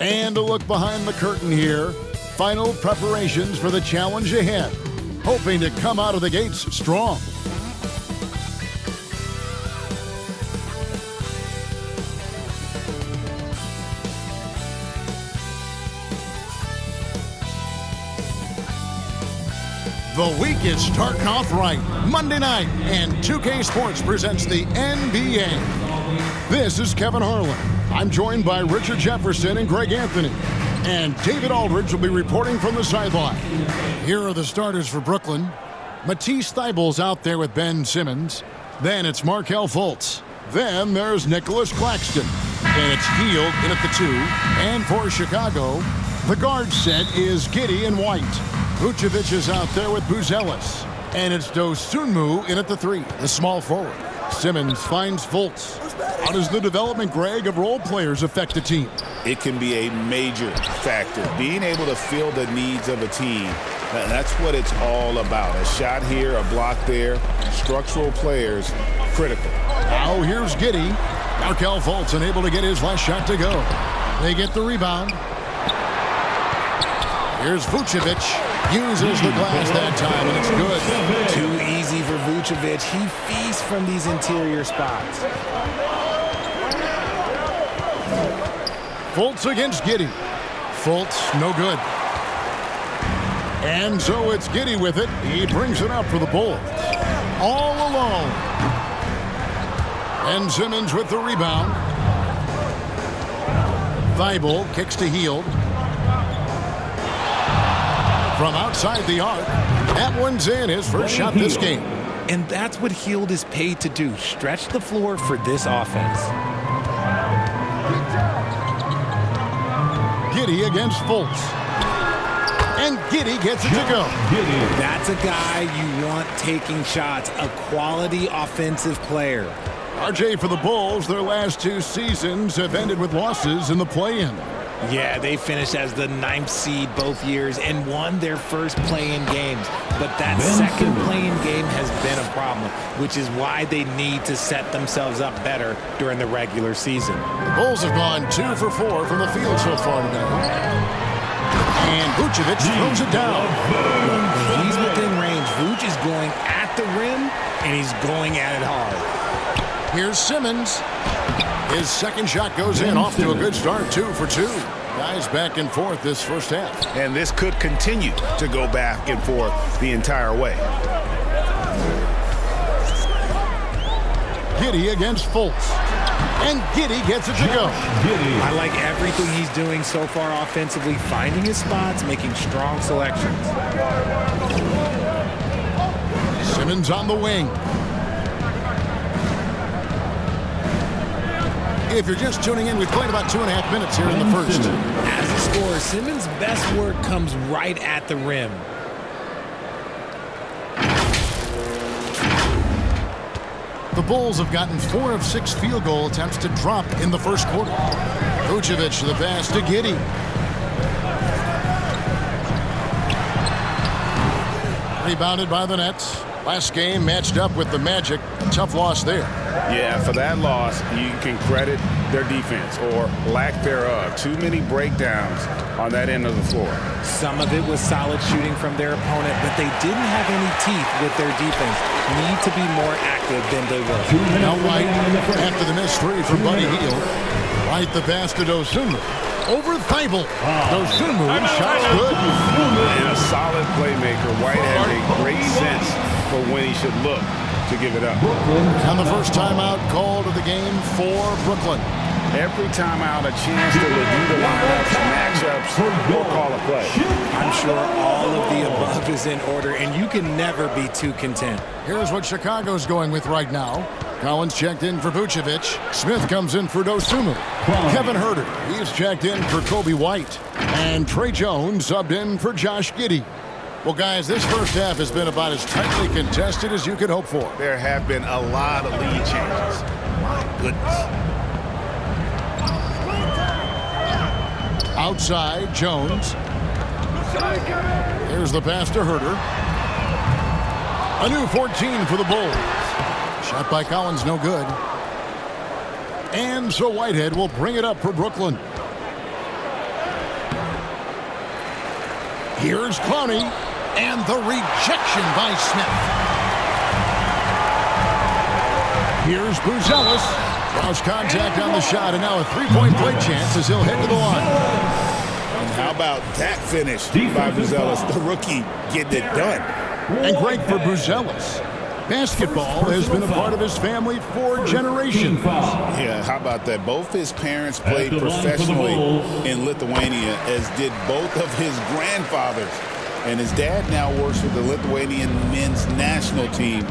And a look behind the curtain here. Final preparations for the challenge ahead. Hoping to come out of the gates strong. The week is starting off right. Monday night, and 2K Sports presents the NBA. This is Kevin Harlan. I'm joined by Richard Jefferson and Greg Anthony. And David Aldridge will be reporting from the sideline. Here are the starters for Brooklyn. Matisse Thybulle's out there with Ben Simmons. Then it's Markelle Fultz. Then there's Nicholas Claxton. And it's Hield in at the 2. And for Chicago, the guard set is Giddey and White. Vucevic is out there with Buzelis. And it's Dosunmu in at the 3, the small forward. Simmons finds Fultz. How does the development, Greg, of role players affect a team? It can be a major factor. Being able to fill the needs of a team, that's what it's all about. A shot here, a block there, structural players, critical. Now here's Giddey. Markelle Fultz unable to get his last shot to go. They get the rebound. Here's Vucevic. Uses the glass that time, and it's good. Too easy for Vucevic. He feasts from these interior spots. Fultz against Giddey. Fultz, no good. And so it's Giddey with it. He brings it up for the Bulls. All alone. And Simmons with the rebound. Thybulle kicks to Hield. From outside the arc. That one's in, his first shot this game. And that's what Hield is paid to do. Stretch the floor for this offense. Giddey against Fultz. And Giddey gets it to go. That's a guy you want taking shots. A quality offensive player. RJ, for the Bulls, their last 2 seasons have ended with losses in the play-in. Yeah, they finished as the 9th seed both years and won their first play-in games. But that second play-in game has been a problem, which is why they need to set themselves up better during the regular season. The Bulls have gone 2 for 4 from the field so far tonight. And Vucevic throws it down. When he's within range, Vuce is going at the rim, and he's going at it hard. Here's Simmons. His second shot goes in, off to a good start, 2 for 2. Guys back and forth this first half. And this could continue to go back and forth the entire way. Giddey against Fultz. And Giddey gets it to go. I like everything he's doing so far offensively, finding his spots, making strong selections. Simmons on the wing. If you're just tuning in, we've played about 2.5 minutes here in the first. As a scorer, Simmons' best work comes right at the rim. The Bulls have gotten 4 of 6 field goal attempts to drop in the first quarter. Vucevic the pass to Giddey. Rebounded by the Nets. Last game matched up with the Magic. A tough loss there. Yeah, for that loss, you can credit their defense or lack thereof. Too many breakdowns on that end of the floor. Some of it was solid shooting from their opponent, but they didn't have any teeth with their defense. Need to be more active than they were. Now White, after the missed 3 from Buddy Hield. White the pass to Dosunmu. Over Thybulle. Dosunmu, shot's good. And a solid playmaker. White has a great sense for when he should look to give it up. And the first timeout called of the game for Brooklyn. Every time out, a chance to review the lineups, matchups, or call a play. I'm sure all of the above is in order, and you can never be too content. Here's what Chicago's going with right now. Collins checked in for Vucevic. Smith comes in for Dosunmu. Kevin Huerter, he's checked in for Kobe White. And Trey Jones subbed in for Josh Giddey. Well, guys, this first half has been about as tightly contested as you could hope for. There have been a lot of lead changes. My goodness. Outside, Jones. Here's the pass to Huerter. A new 14 for the Bulls. Shot by Collins, no good. And so Whitehead will bring it up for Brooklyn. Here's Clowney, and the rejection by Smith. Here's Buzelis. Cross contact on the shot, and now a three-point play chance as he'll head to the line. And how about that finish by Buzelis, the rookie, getting it done. And great for Buzelis. Basketball has been a part of his family for generations. Yeah, how about that? Both his parents played professionally in Lithuania, as did both of his grandfathers. And his dad now works with the Lithuanian men's national team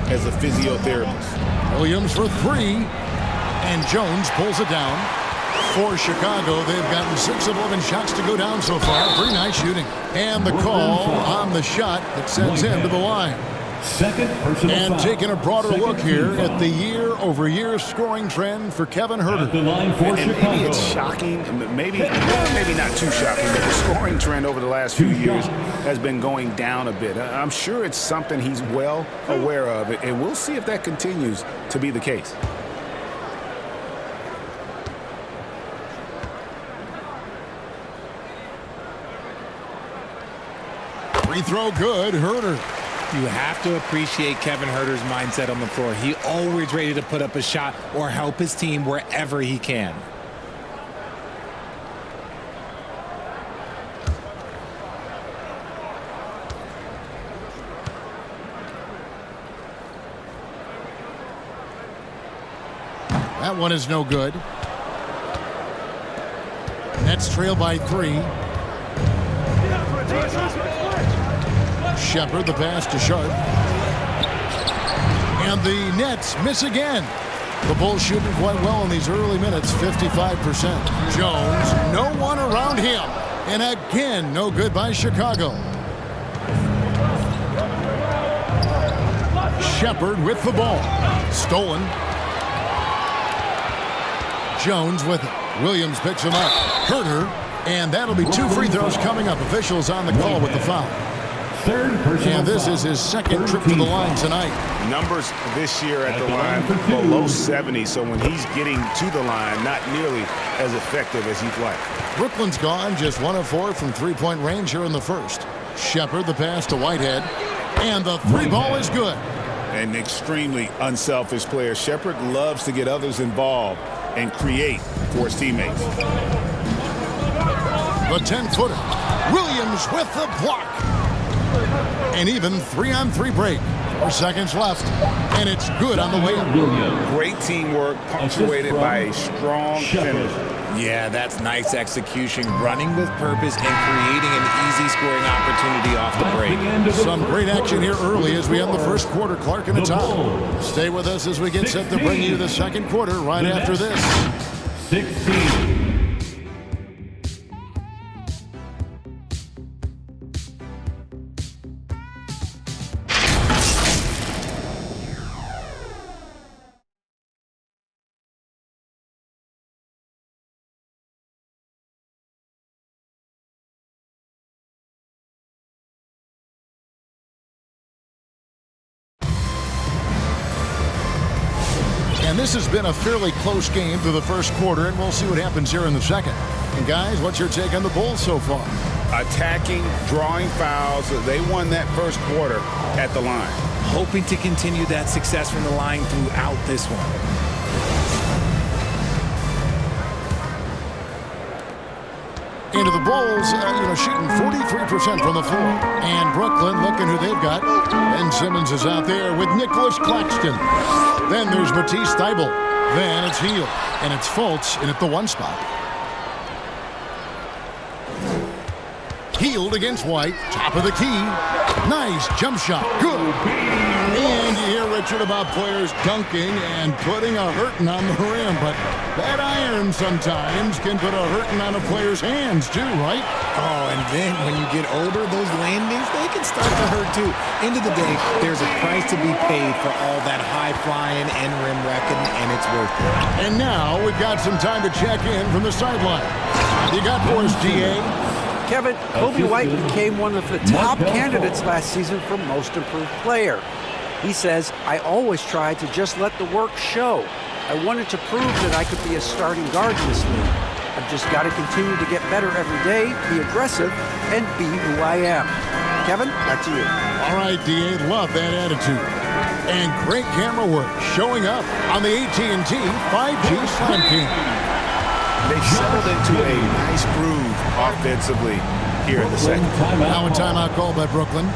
as a physiotherapist. Williams for three, and Jones pulls it down. For Chicago, they've gotten 6 of 11 shots to go down so far. Pretty nice shooting. And the call on the shot that sends him to the line. And taking a broader look here at the year-over-year scoring trend for Kevin Huerter. And maybe it's shocking, maybe not too shocking, but the scoring trend over the last few years has been going down a bit. I'm sure it's something he's well aware of, and we'll see if that continues to be the case. Free throw good, Huerter. You have to appreciate Kevin Huerter's mindset on the floor. He always ready to put up a shot or help his team wherever he can. That one is no good. Nets trail by 3. Shepard, the pass to Sharp. And the Nets miss again. The Bulls shooting quite well in these early minutes, 55%. Jones, no one around him. And again, no good by Chicago. Shepard with the ball. Stolen. Jones with it. Williams picks him up. Huerter. And that'll be 2 free throws coming up. Officials on the call with the foul. And this is his second trip to the line tonight. Numbers this year at the line below 70, so when he's getting to the line, not nearly as effective as he'd like. Brooklyn's gone, just 1 of 4 from three-point range here in the first. Shepard, the pass to Whitehead, and the 3 ball is good. An extremely unselfish player. Shepard loves to get others involved and create for his teammates. The 10-footer. Williams with the block. And even 3-on-3 break. 4 seconds left. And it's good on the way up. Great teamwork punctuated by a strong finish. Yeah, that's nice execution. Running with purpose and creating an easy scoring opportunity off the break. Some great action here early as we end the first quarter. Clark and a tie. Stay with us as we get set to bring you the second quarter right after this. 16. And this has been a fairly close game through the first quarter, and we'll see what happens here in the second. And guys, what's your take on the Bulls so far? Attacking, drawing fouls. They won that first quarter at the line. Hoping to continue that success from the line throughout this one. Into the Bulls, shooting 43% from the floor. And Brooklyn, looking who they've got. Ben Simmons is out there with Nicholas Claxton. Then there's Matisse Thybulle. Then it's Hield. And it's Fultz in at the 1 spot. Hield against White. Top of the key. Nice jump shot. Good. And you hear Richard about players dunking and putting a hurting on the rim. But that iron sometimes can put a hurting on a player's hands too, right? Oh, and then when you get older, those landings, they can start to hurt too. End of the day, there's a price to be paid for all that high-flying and rim wrecking, and it's worth it. And now we've got some time to check in from the sideline. You got for us, DA? Kevin, Kobe White became one of the top candidates last season for Most Improved Player. He says, I always tried to just let the work show. I wanted to prove that I could be a starting guard in this league. I've just got to continue to get better every day, be aggressive, and be who I am. Kevin, back to you. All right, D.A., love that attitude. And great camera work showing up on the AT&T 5G Slam Cam. They settled into a nice groove offensively here in the second. Now a timeout called by Brooklyn.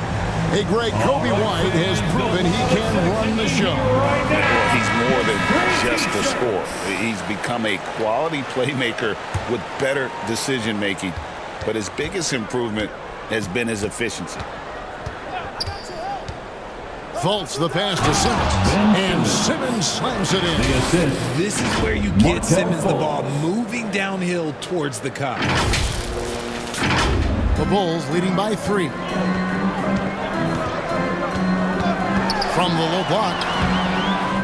Hey, Greg, Kobe White has proven he can run the show. Well, he's more than just a scorer. He's become a quality playmaker with better decision-making. But his biggest improvement has been his efficiency. Fultz the pass to Simmons, and Simmons slams it in. This is where you get Simmons the ball moving downhill towards the cup. The Bulls leading by 3. From the low block,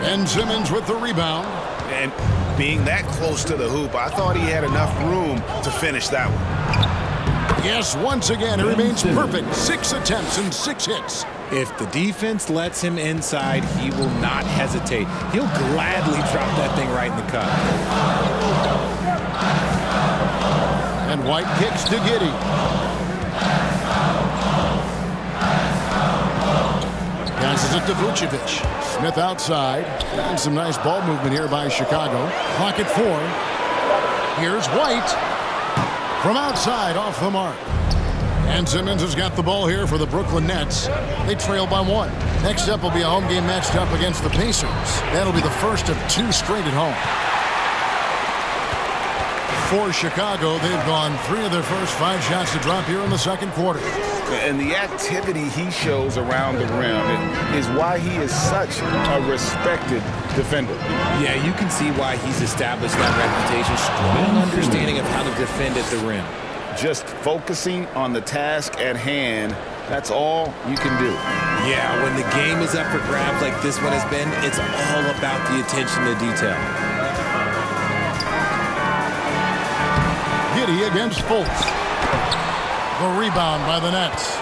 Ben Simmons with the rebound. And being that close to the hoop, I thought he had enough room to finish that one. Yes, once again, it remains perfect. 6 attempts and 6 hits. If the defense lets him inside, he will not hesitate. He'll gladly drop that thing right in the cup. And White kicks to Giddey. Passes it to Vucevic. Smith outside. And some nice ball movement here by Chicago. Clock at 4. Here's White. From outside, off the mark. And Simmons has got the ball here for the Brooklyn Nets. They trail by 1. Next up will be a home game matched up against the Pacers. That'll be the first of 2 straight at home. For Chicago, they've gone 3 of their first 5 shots to drop here in the second quarter. And the activity he shows around the rim is why he is such a respected defender. Yeah, you can see why he's established that reputation. Strong understanding of how to defend at the rim. Just focusing on the task at hand, that's all you can do. Yeah, when the game is up for grabs like this one has been, it's all about the attention to detail. Giddey against Fultz. The rebound by the Nets.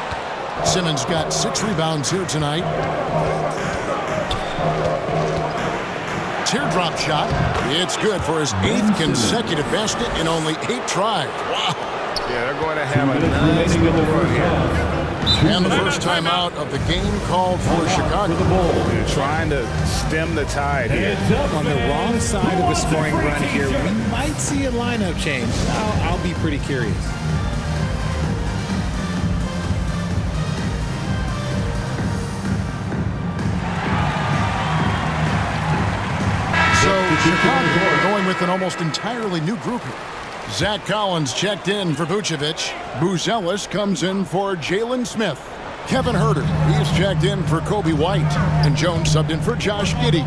Simmons got 6 rebounds here tonight. Teardrop shot. It's good for his 8th consecutive basket in only 8 tries. Wow. Yeah, they're going to have a nice little run here. And the first time out of the game called for Chicago. They're trying to stem the tide here. On the wrong side of a scoring run here, we might see a lineup change. I'll be pretty curious. So Chicago going with an almost entirely new group here. Zach Collins checked in for Vucevic. Buzelis comes in for Jalen Smith. Kevin Huerter, he's checked in for Kobe White. And Jones subbed in for Josh Giddey.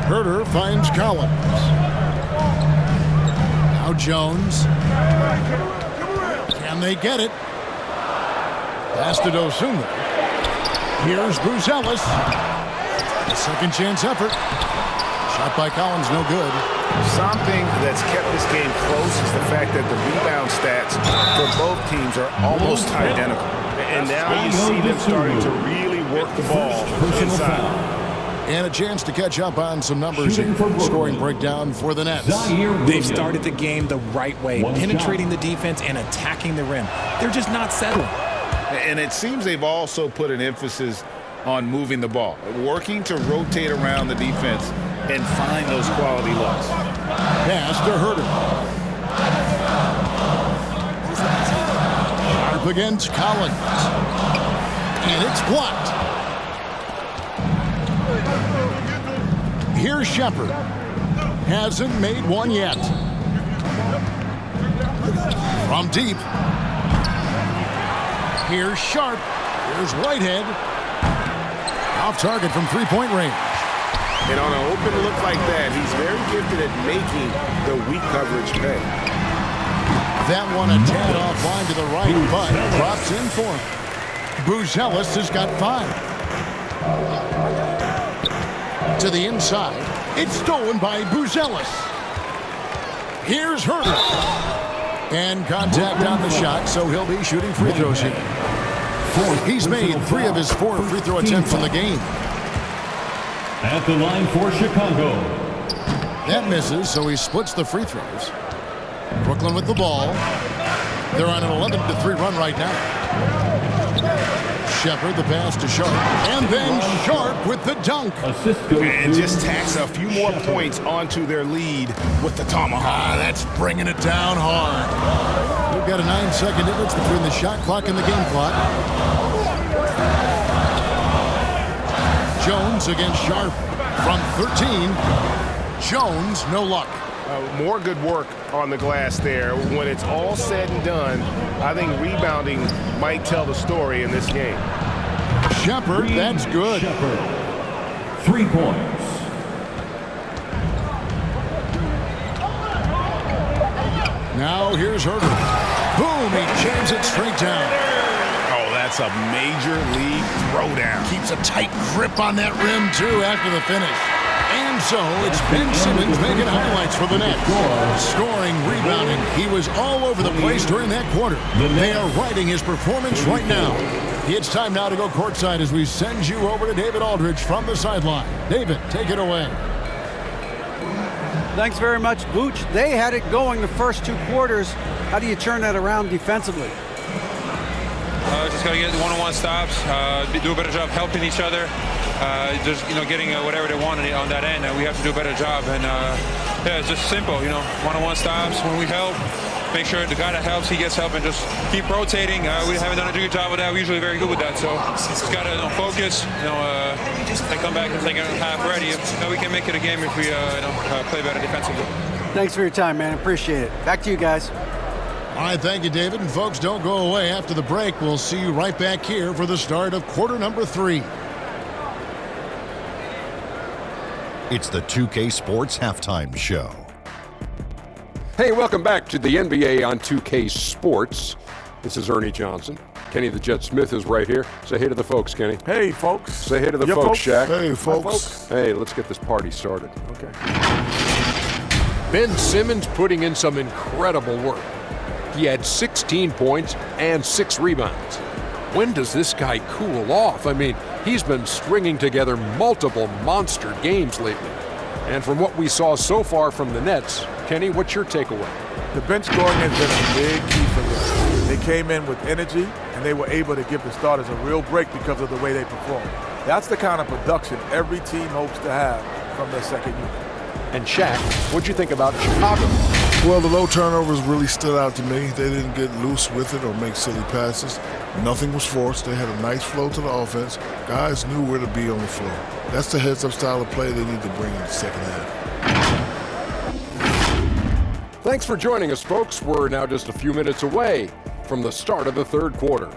Huerter finds Collins. Now Jones. Can they get it? Pass to Dosunmu. Here's Buzelis. A second chance effort. Shot by Collins, no good. Something that's kept this game close is the fact that the rebound stats for both teams are almost identical. And now you see them starting to really work the ball inside. And a chance to catch up on some numbers here. Scoring breakdown for the Nets. They've started the game the right way, penetrating the defense and attacking the rim. They're just not settling. And it seems they've also put an emphasis on moving the ball, working to rotate around the defense and find those quality looks. Pass to Huerter. Sharp against Collins. And it's blocked. Here's Shepherd. Hasn't made one yet. From deep. Here's Sharp. Here's Whitehead. Off target from three-point range. And on an open look like that, he's very gifted at making the weak coverage pay. That one a tad offline to the right, but drops in for him. Buzelis has got 5. To the inside. It's stolen by Buzelis. Here's Huerter. And contact on the shot, so he'll be shooting free throws here. He's made 3 of his 4 free throw attempts in the game. At the line for Chicago, That misses, so he splits the free throws. Brooklyn with the ball. They're on an 11-3 run right now. Shepard, the pass to Sharp. And then Sharp with the dunk. And just tacks a few more points onto their lead with the tomahawk. That's bringing it down hard. We've got a 9-second difference between the shot clock and the game clock. Jones against Sharp from 13. Jones, no luck. More good work on the glass there. When it's all said and done, I think rebounding might tell the story in this game. Shepard, that's good. Shepard, 3 points. Now here's Herter. Boom, he jams it straight down. Oh, that's a major league throwdown. Keeps a tight grip on that rim, too, after the finish. And so it's Ben Simmons making highlights for the Nets. Scoring, rebounding. He was all over the place during that quarter. They are writing his performance right now. It's time now to go courtside as we send you over to David Aldridge from the sideline. David, take it away. Thanks very much, Vooch. They had it going the first 2 quarters. How do you turn that around defensively? Just got to get one-on-one stops, do a better job helping each other, just getting whatever they want on that end, and we have to do a better job. And yeah, it's just simple, one-on-one stops when we help. Make sure the guy that helps, he gets help, and just keep rotating. We haven't done a good job with that. We're usually very good with that, so just got to focus. And come back and second half ready. We can make it a game if we play better defensively. Thanks for your time, man. Appreciate it. Back to you guys. All right, thank you, David. And folks, don't go away. After the break, we'll see you right back here for the start of quarter number 3. It's the 2K Sports Halftime Show. Hey, welcome back to the NBA on 2K Sports. This is Ernie Johnson. Kenny the Jet Smith is right here. Say hey to the folks, Kenny. Hey, folks. Say hey to the folks, Shaq. Hey, folks. Hey, let's get this party started. Okay. Ben Simmons putting in some incredible work. He had 16 points and 6 rebounds. When does this guy cool off? I mean, he's been stringing together multiple monster games lately. And from what we saw so far from the Nets, Kenny, what's your takeaway? The bench scoring has been a big key for them. They came in with energy, and they were able to give the starters a real break because of the way they performed. That's the kind of production every team hopes to have from their second unit. And Shaq, what'd you think about Chicago? Well, the low turnovers really stood out to me. They didn't get loose with it or make silly passes. Nothing was forced. They had a nice flow to the offense. Guys knew where to be on the floor. That's the heads-up style of play they need to bring in the second half. Thanks for joining us, folks. We're now just a few minutes away from the start of the third quarter.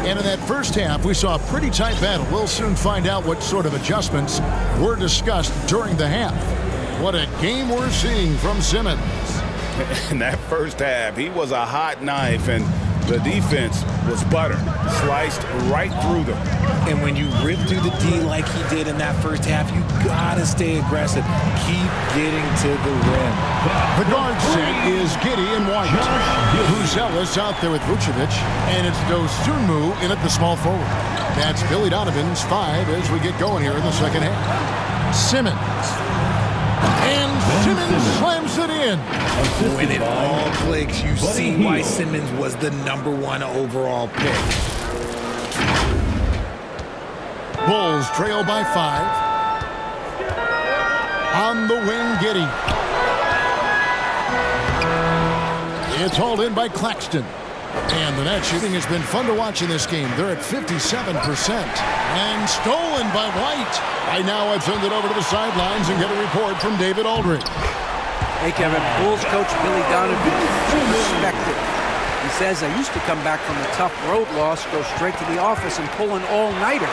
And in that first half, we saw a pretty tight battle. We'll soon find out what sort of adjustments were discussed during the half. What a game we're seeing from Simmons. In that first half, he was a hot knife, and the defense was butter, sliced right through them. And when you rip through the D like he did in that first half, you gotta stay aggressive. Keep getting to the rim. The guard set is Giddey and White. Buzelis out there with Vucevic, and it's Dosunmu in at the small forward. That's Billy Donovan's 5 as we get going here in the second half. Simmons. And Simmons slams it in. When it all clicks, you see why Simmons was the #1 overall pick. Bulls trail by 5. On the wing, Giddey. It's hauled in by Claxton. And the net shooting has been fun to watch in this game. They're at 57%. And stolen by White. Right now, I've sent it over to the sidelines and get a report from David Aldridge. Hey, Kevin. Bulls coach Billy Donovan is respected. He says, I used to come back from a tough road loss, go straight to the office and pull an all-nighter,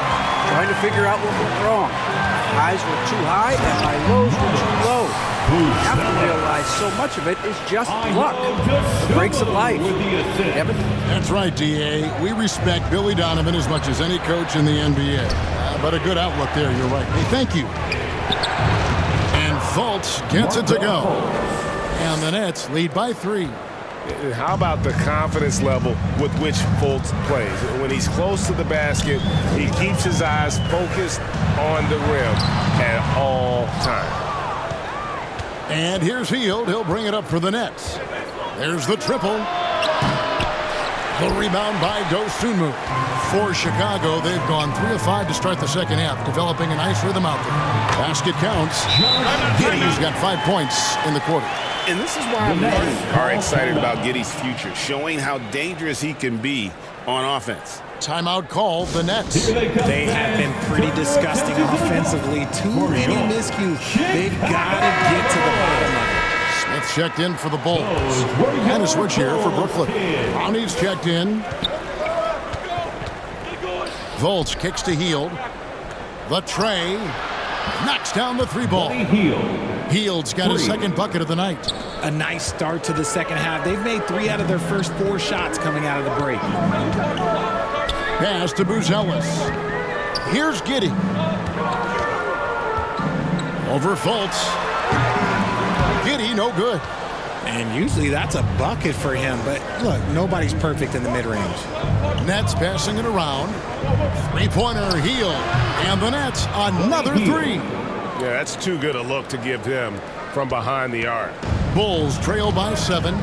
trying to figure out what went wrong. My highs were too high and my lows were too low. I have to realize so much of it is just luck. The breaks of life. Kevin? That's right, D.A. We respect Billy Donovan as much as any coach in the NBA. But a good outlook there, you're right. Hey, thank you. And Fultz gets it to go. And the Nets lead by 3. How about the confidence level with which Fultz plays? When he's close to the basket, he keeps his eyes focused on the rim at all times. And here's Hield. He'll bring it up for the Nets. There's the triple. The rebound by Dosunmu. For Chicago, they've gone 3 of 5 to start the second half, developing a nice rhythm out there. Basket counts. Giddey's got 5 points in the quarter. And this is why many are excited about Giddey's future, showing how dangerous he can be on offense. Timeout called, the Nets. They have been pretty disgusting offensively. Too many miscues. They've got to get to the bottom of it. Smith checked in for the Bulls. And a switch here for Brooklyn. Brownie's checked in. Fultz kicks to Hield. The tray. Knocks down the 3-ball. Hield's got his second bucket of the night. A nice start to the second half. They've made 3 out of their first 4 shots coming out of the break. Pass to Buzelis. Here's Giddey. Over Fultz. Giddey, no good. And usually that's a bucket for him. But look, nobody's perfect in the mid-range. Nets passing it around. 3-pointer, Hield. And the Nets, another 3. Yeah, that's too good a look to give him from behind the arc. Bulls trail by 7.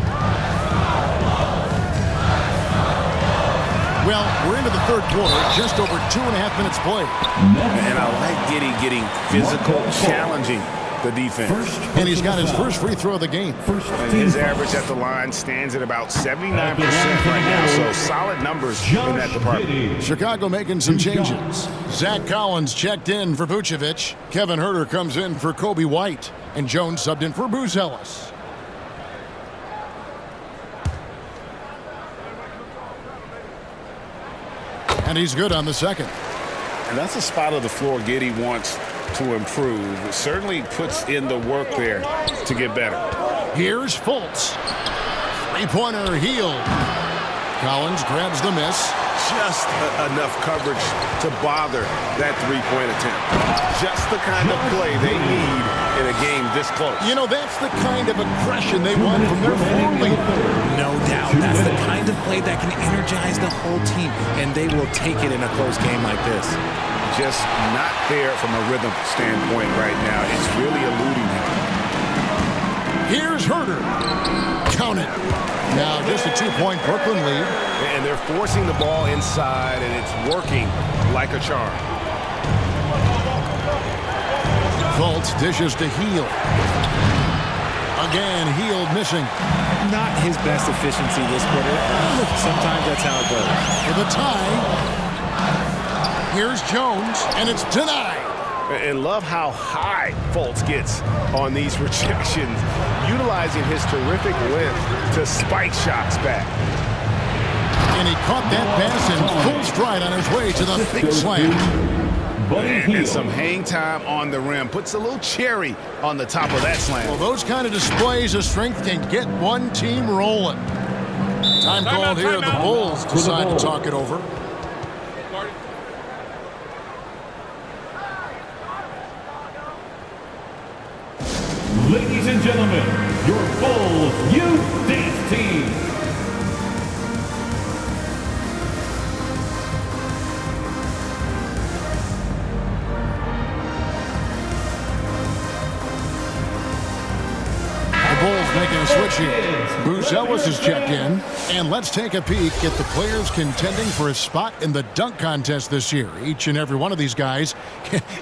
Well, we're into the third quarter, just over 2.5 minutes played. And I like Giddey getting physical, challenging the defense. And he's got his first free throw of the game. And his average at the line stands at about 79% right now, so solid numbers in that department. Chicago making some changes. Zach Collins checked in for Vucevic. Kevin Huerter comes in for Kobe White. And Jones subbed in for Buzelis. And he's good on the second. And that's a spot of the floor Giddey wants to improve. It certainly puts in the work there to get better. Here's Fultz. 3-pointer, Hield. Collins grabs the miss. Just enough coverage to bother that 3-point attempt. Just the kind of play they need in a game this close. You know, that's the kind of aggression they want from their floor leader. No doubt. That's the kind of play that can energize the whole team, and they will take it in a close game like this. Just not there from a rhythm standpoint right now. It's really eluding him. Here's Huerter. Count it. Now just a 2-point Brooklyn lead. And they're forcing the ball inside, and it's working like a charm. Fultz dishes to Hield. Again, Hield missing. Not his best efficiency this quarter. Sometimes that's how it goes. For the tie. Here's Jones, and it's denied. And love how high Fultz gets on these rejections, utilizing his terrific length to spike shots back. And he caught that pass in full stride on his way to the big slam. And some hang time on the rim. Puts a little cherry on the top of that slam. Well, those kind of displays of strength can get one team rolling. Time called here. The Bulls decide to talk it over. Ladies and gentlemen, your Bulls Youth Dance Team. Bulls making a switch here. Buzelis is checked in. And let's take a peek at the players contending for a spot in the dunk contest this year. Each and every one of these guys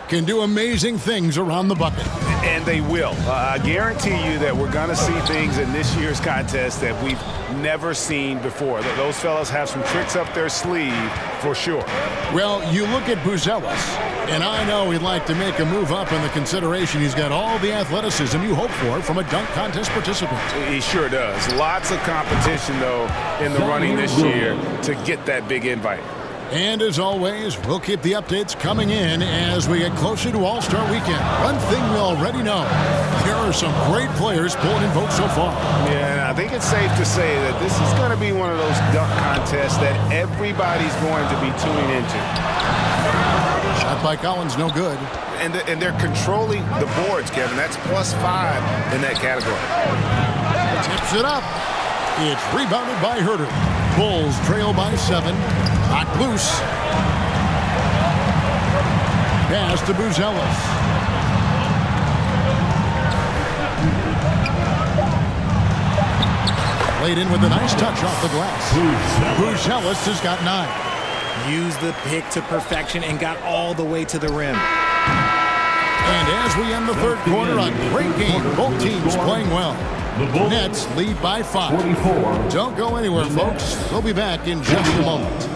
can do amazing things around the bucket. And they will. I guarantee you that we're going to see things in this year's contest that we've never seen before. Those fellas have some tricks up their sleeve for sure. Well, you look at Buzelis, and I know he'd like to make a move up in the consideration. He's got all the athleticism you hope for from a dunk contest participant. He sure does. Lots of competition, though, in the running this year to get that big invite. And as always, we'll keep the updates coming in as we get closer to All-Star Weekend. One thing we already know, there are some great players pulling in votes so far. Yeah, I think it's safe to say that this is going to be one of those dunk contests that everybody's going to be tuning into. Shot by Collins, no good. And they're controlling the boards, Kevin. That's +5 in that category. Tips it up. It's rebounded by Herter. Bulls trail by 7. Knocked loose. Pass to Buzelis. Played in with a nice touch off the glass. Buzelis has got 9. Used the pick to perfection and got all the way to the rim. And as we end the third quarter, a great game. Both teams playing well. Nets lead by 5. Don't go anywhere, folks. We'll be back in just a moment.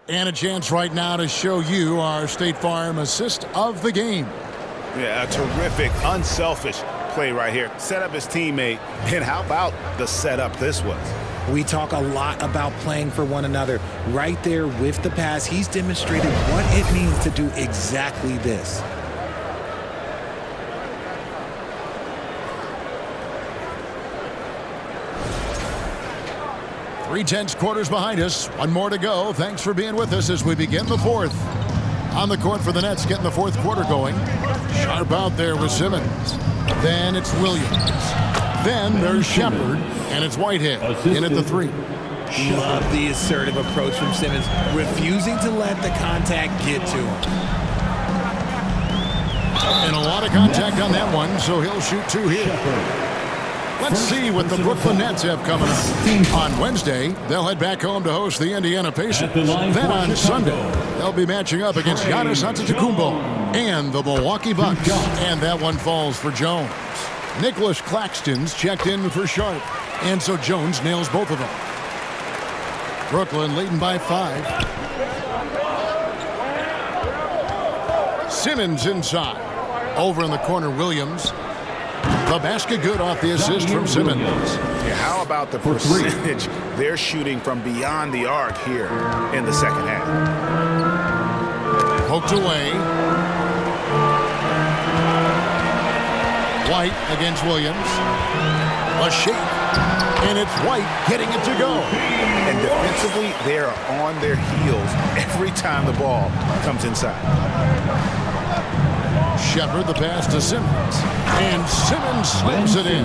And a chance right now to show you our State Farm assist of the game. Yeah, a terrific, unselfish play right here. Set up his teammate. And how about the setup this was? We talk a lot about playing for one another. Right there with the pass, he's demonstrated what it means to do exactly this. Three-tenths quarters behind us. One more to go. Thanks for being with us as we begin the fourth. On the court for the Nets, getting the fourth quarter going. Sharp out there with Simmons. Then it's Williams. Then there's Shepard, and it's Whitehead in at the 3. Love the assertive approach from Simmons, refusing to let the contact get to him. And a lot of contact on that one, so he'll shoot 2 here. Let's see what the Brooklyn Nets have coming up. On Wednesday, they'll head back home to host the Indiana Pacers. Then on Sunday, they'll be matching up against Giannis Antetokounmpo and the Milwaukee Bucks. And that one falls for Jones. Nicholas Claxton's checked in for Sharp. And so Jones nails both of them. Brooklyn leading by 5. Simmons inside. Over in the corner, Williams. The basket good off the assist from Simmons. Yeah, how about the percentage they're shooting from beyond the arc here in the second half? Poked away. White against Williams. A shake. And it's White getting it to go. And defensively, they are on their heels every time the ball comes inside. Shepard, the pass to Simmons. And Simmons slams it in.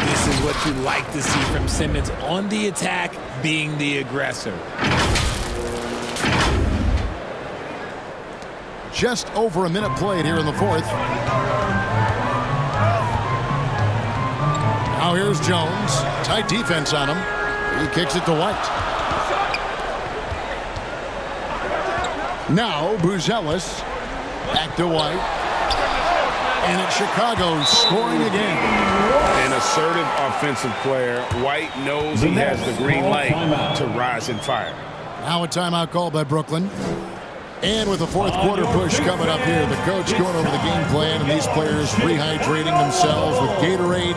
This is what you like to see from Simmons on the attack, being the aggressor. Just over a minute played here in the fourth. Now here's Jones. Tight defense on him. He kicks it to White. Now Buzelis. Back to White. And it's Chicago scoring again. An assertive offensive player. White knows he has the green light to rise and fire. Now a timeout called by Brooklyn. And with the fourth quarter push coming up here, the coach going over the game plan, and these players rehydrating themselves with Gatorade,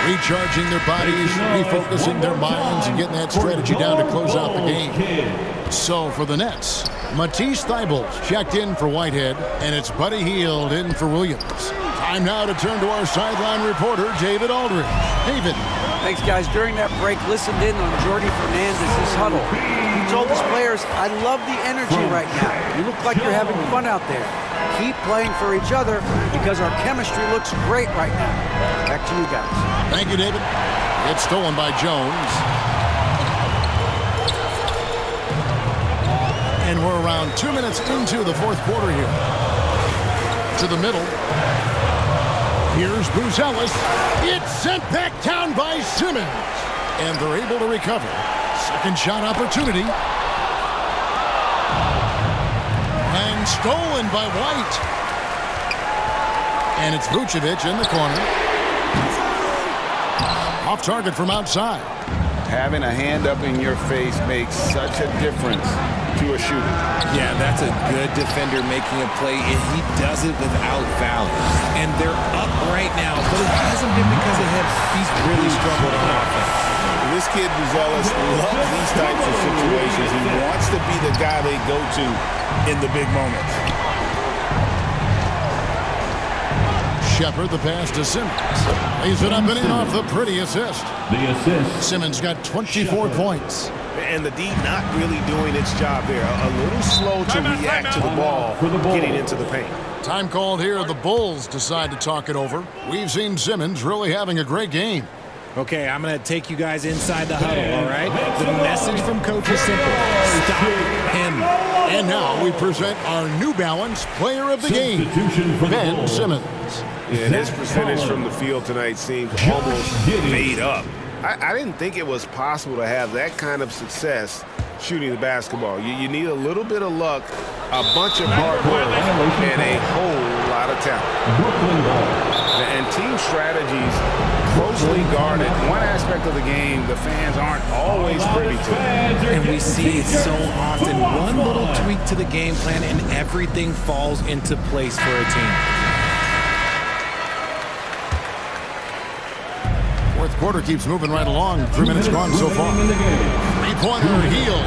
recharging their bodies, refocusing their minds, and getting that strategy down to close out the game. So for the Nets, Matisse Thybulle checked in for Whitehead, and it's Buddy Hield in for Williams. Time now to turn to our sideline reporter, David Aldridge. David. Thanks, guys. During that break, listened in on Jordi Fernandez's huddle. He told his players, I love the energy right now. You look like you're having fun out there. Keep playing for each other because our chemistry looks great right now. Back to you guys. Thank you, David. It's stolen by Jones. And we're around 2 minutes into the fourth quarter here. To the middle. Here's Buzelis. It's sent back down by Simmons. And they're able to recover. Second shot opportunity. And stolen by White. And it's Vucevic in the corner. Off target from outside. Having a hand up in your face makes such a difference to a shooter. Yeah, that's a good defender making a play, and he does it without fouling. And they're up right now, but it hasn't been because of him. He's really struggled on offense. This kid, Buzelis, loves these types of situations. He wants to be the guy they go to in the big moments. Shepard, the pass to Simmons. Lays it up and in off the pretty assist. The assist. Simmons got 24 points. And the D not really doing its job there. A little slow to react to the ball getting into the paint. Time called here. The Bulls decide to talk it over. We've seen Simmons really having a great game. Okay, I'm going to take you guys inside the huddle, all right? The message from Coach is simple. Stop him. And now we present our New Balance Player of the Game, Ben Simmons. And his percentage from the field tonight seemed almost made up. I didn't think it was possible to have that kind of success shooting the basketball. You need a little bit of luck, a bunch of hard work, and a whole lot of talent. And team strategies closely guarded. One aspect of the game the fans aren't always privy to. And we see it so often. One little tweak to the game plan and everything falls into place for a team. Fourth quarter keeps moving right along. 3 minutes gone so far. Three-pointer heel.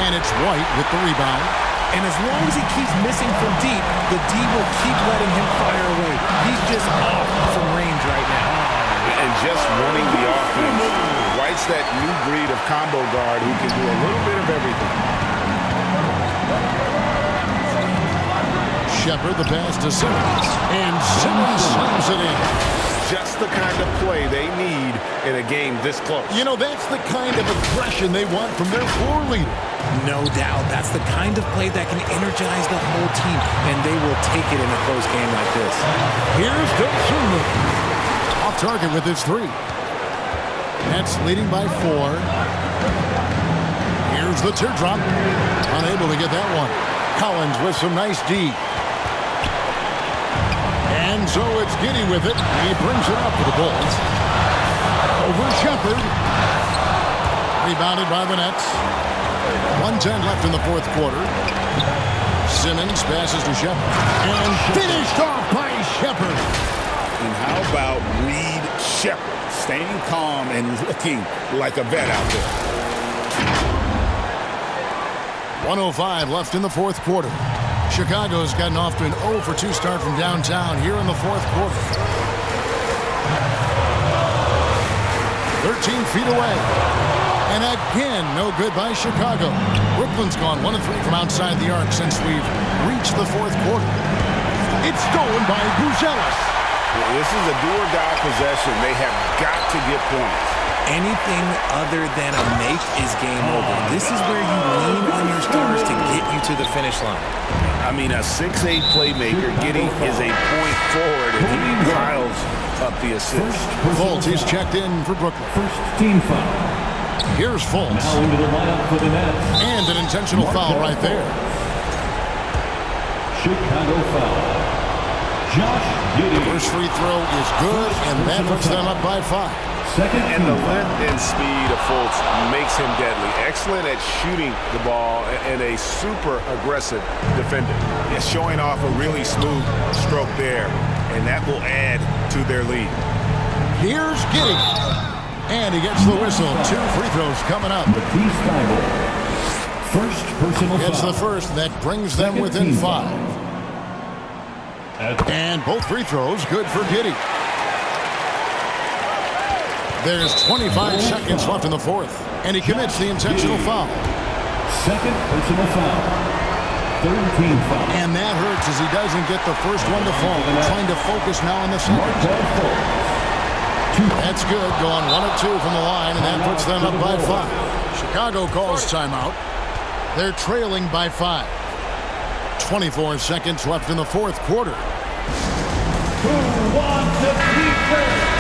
And it's White with the rebound. And as long as he keeps missing from deep, the D will keep letting him fire away. He's just off from range right now. And just running the offense. White's that new breed of combo guard who can do a little bit of everything. Shepard, the pass to Simmons. And Simmons slams it in. Just the kind of play they need in a game this close. You know, that's the kind of aggression they want from their floor leader. No doubt. That's the kind of play that can energize the whole team, and they will take it in a close game like this. Here's Dosunmu. Off target with his three. Nets leading by 4. Here's the teardrop. Unable to get that one. Collins with some nice D. And so it's Giddey with it. He brings it up for the Bulls. Over Shepard. Rebounded by the Nets. 1:10 left in the fourth quarter. Simmons passes to Shepard. And finished off by Shepard. And how about Reed Shepard staying calm and looking like a vet out there. 1:05 left in the fourth quarter. Chicago's gotten off to an 0-for-2 start from downtown here in the fourth quarter. 13 feet away. And again, no good by Chicago. Brooklyn's gone 1 of 3 from outside the arc since we've reached the fourth quarter. It's stolen by Buzelis. This is a do-or-die possession. They have got to get points. Anything other than a make is game over. This is where you lean on your stars to get you to the finish line. I mean, a 6'8 playmaker getting is a point forward, and he piles up the assist. Fultz, he's checked in for Brooklyn. First team foul. Here's Fultz. Now into the lineup for the Nets. And an intentional foul right there. Chicago foul. Josh Giddey. First free throw is good, and that puts them up by 5. Second And the length and speed of Fultz makes him deadly. Excellent at shooting the ball and a super aggressive defender. He's showing off a really smooth stroke there, and that will add to their lead. Here's Giddey. And he gets the whistle. 2 free throws coming up. Matisse Thybulle. First personal foul. Gets the first. That brings them within 5. And both free throws good for Giddey. There's 25 seconds left in the fourth, and he commits the intentional foul. Second personal foul. Third team foul. And that hurts as he doesn't get the first one to fall. Trying to focus now on the second. That's good, going 1 of 2 from the line, and that puts them up by 5. Chicago calls timeout. They're trailing by 5. 24 seconds left in the fourth quarter. Who wants to be first?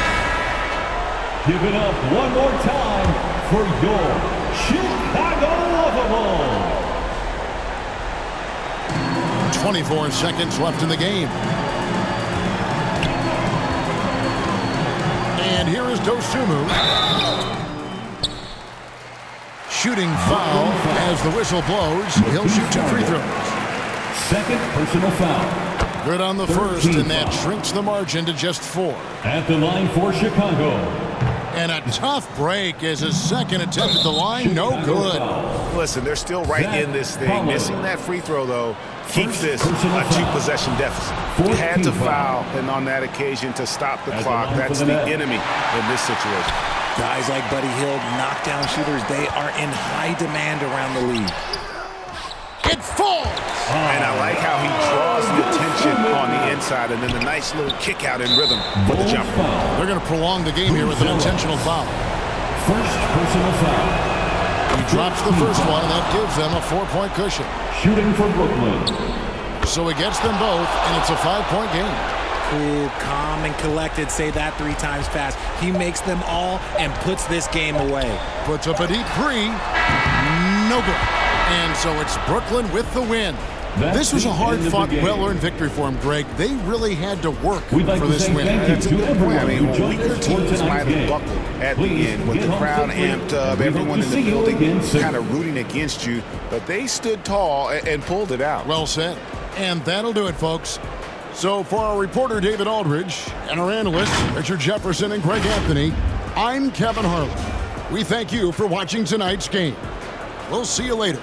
Give it up one more time for your Chicago Lovables. 24 seconds left in the game. And here is Dosunmu. shooting foul. As the whistle blows, he'll shoot 2 free throws. Second personal foul. Good on the first, and that shrinks the margin to just 4. At the line for Chicago. And a tough break as his second attempt at the line, no good. Listen, they're still right in this thing. Missing that free throw, though, keeps this a 2-possession deficit. You had to foul, and on that occasion to stop the clock. That's the enemy in this situation. Guys like Buddy Hield, knockdown shooters, they are in high demand around the league. It falls! And I like how he draws the attention on the inside, and then the nice little kick out in rhythm for the jumper. They're going to prolong the game here with an intentional foul. First personal foul. He drops the first one, and that gives them a 4-point cushion. Shooting for Brooklyn. So he gets them both, and it's a 5-point game. Cool, calm, and collected. Say that 3 times fast. He makes them all and puts this game away. Puts up a deep 3. No good. And so it's Brooklyn with the win. This was a hard-fought, well-earned victory for him, Greg. They really had to work for this win. That's a good point. I mean, weaker teams might have buckled at the end with the crowd amped up, everyone in the building kind of rooting against you, but they stood tall and pulled it out. Well said. And that'll do it, folks. So for our reporter, David Aldridge, and our analysts, Richard Jefferson and Greg Anthony, I'm Kevin Harlan. We thank you for watching tonight's game. We'll see you later.